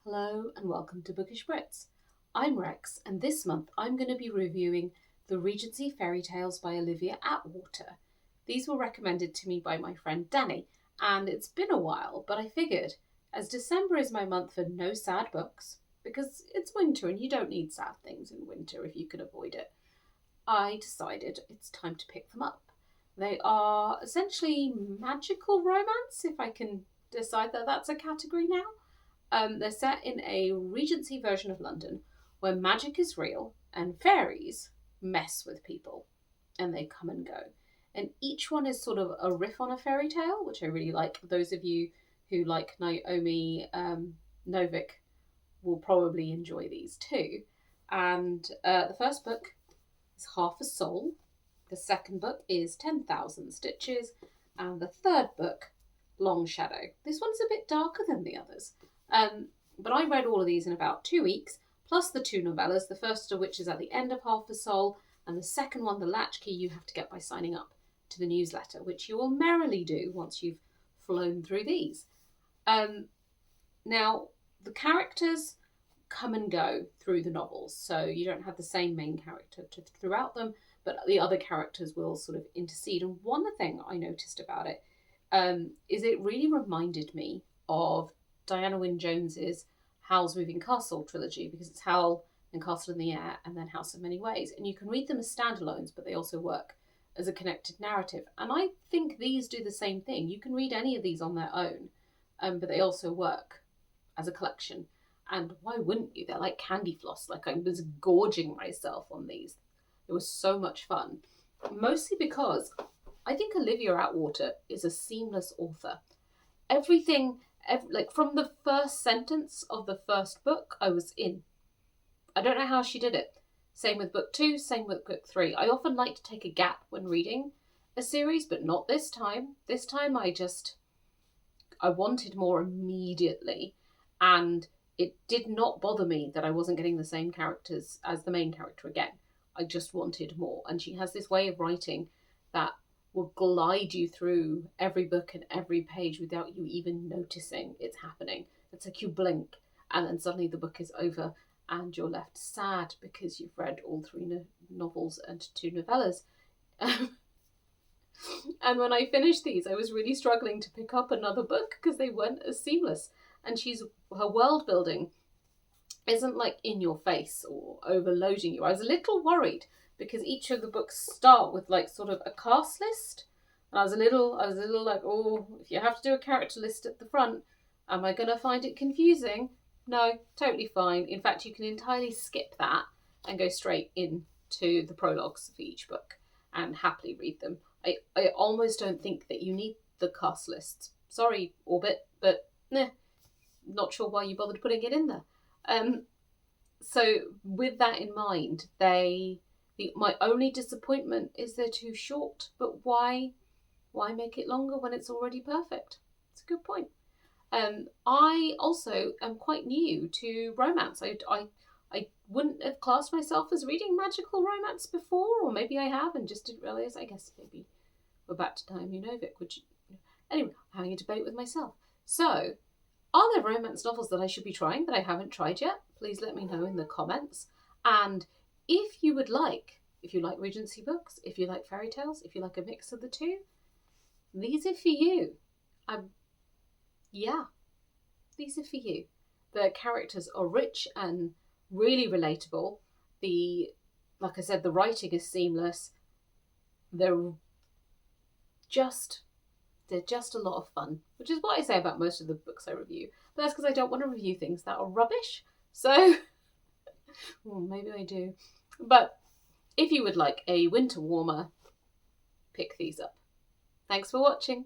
Hello and welcome to Bookish Brits. I'm Rex, and this month I'm going to be reviewing the Regency Faerie Tales by Olivia Atwater. These were recommended to me by my friend Danny, and it's been a while, but I figured, as December is my month for no sad books, because it's winter and you don't need sad things in winter if you can avoid it, I decided it's time to pick them up. They are essentially magical romance, if I can decide that that's a category now. They're set in a Regency version of London where magic is real and fairies mess with people and they come and go. And each one is sort of a riff on a fairy tale, which I really like. Those of you who like Naomi Novik will probably enjoy these too. And the first book is Half a Soul. The second book is 10,000 Stitches. And the third book, Longshadow. This one's a bit darker than the others. But I read all of these in about 2 weeks, plus the two novellas, the first of which is at the end of Half a Soul, and the second one, the Latch Key, you have to get by signing up to the newsletter, which you will merrily do once you've flown through these. Now, the characters come and go through the novels, so you don't have the same main character throughout them, but the other characters will sort of intercede. And one thing I noticed about it is it really reminded me of Diana Wynne Jones's Howl's Moving Castle trilogy, because it's Howl and Castle in the Air and then House of Many Ways, and you can read them as standalones, but they also work as a connected narrative. And I think these do the same thing. You can read any of these on their own, but they also work as a collection. And why wouldn't you? They're like candy floss. Like, I was gorging myself on these. It was so much fun, mostly because I think Olivia Atwater is a seamless author. Everything, like from the first sentence of the first book, I was in. I don't know how she did it. Same with book 2, same with book 3. I often like to take a gap when reading a series, but not this time. This time I wanted more immediately, and it did not bother me that I wasn't getting the same characters as the main character again. I just wanted more. And she has this way of writing that will glide you through every book and every page without you even noticing it's happening. It's like you blink and then suddenly the book is over and you're left sad because you've read all 3 novels and 2 novellas. And when I finished these, I was really struggling to pick up another book because they weren't as seamless. And her world building isn't like in your face or overloading you. I was a little worried because each of the books start with like sort of a cast list. And I was a little like, oh, if you have to do a character list at the front, am I going to find it confusing? No, totally fine. In fact, you can entirely skip that and go straight into the prologues for each book and happily read them. I almost don't think that you need the cast lists. Sorry, Orbit, but not sure why you bothered putting it in there. So with that in mind, my only disappointment is they're too short, but why make it longer when it's already perfect? It's a good point. I also am quite new to romance. I wouldn't have classed myself as reading magical romance before, or maybe I have and just didn't realise. I guess maybe we're back to Naomi Novik, which, anyway, I'm having a debate with myself. So, are there romance novels that I should be trying that I haven't tried yet? Please let me know in the comments. And if you like Regency books, if you like fairy tales, if you like a mix of the two, these are for you. These are for you. The characters are rich and really relatable. Like I said, the writing is seamless. They're just a lot of fun, which is what I say about most of the books I review. But that's because I don't want to review things that are rubbish. So, well, maybe I do. But if you would like a winter warmer, pick these up. Thanks for watching.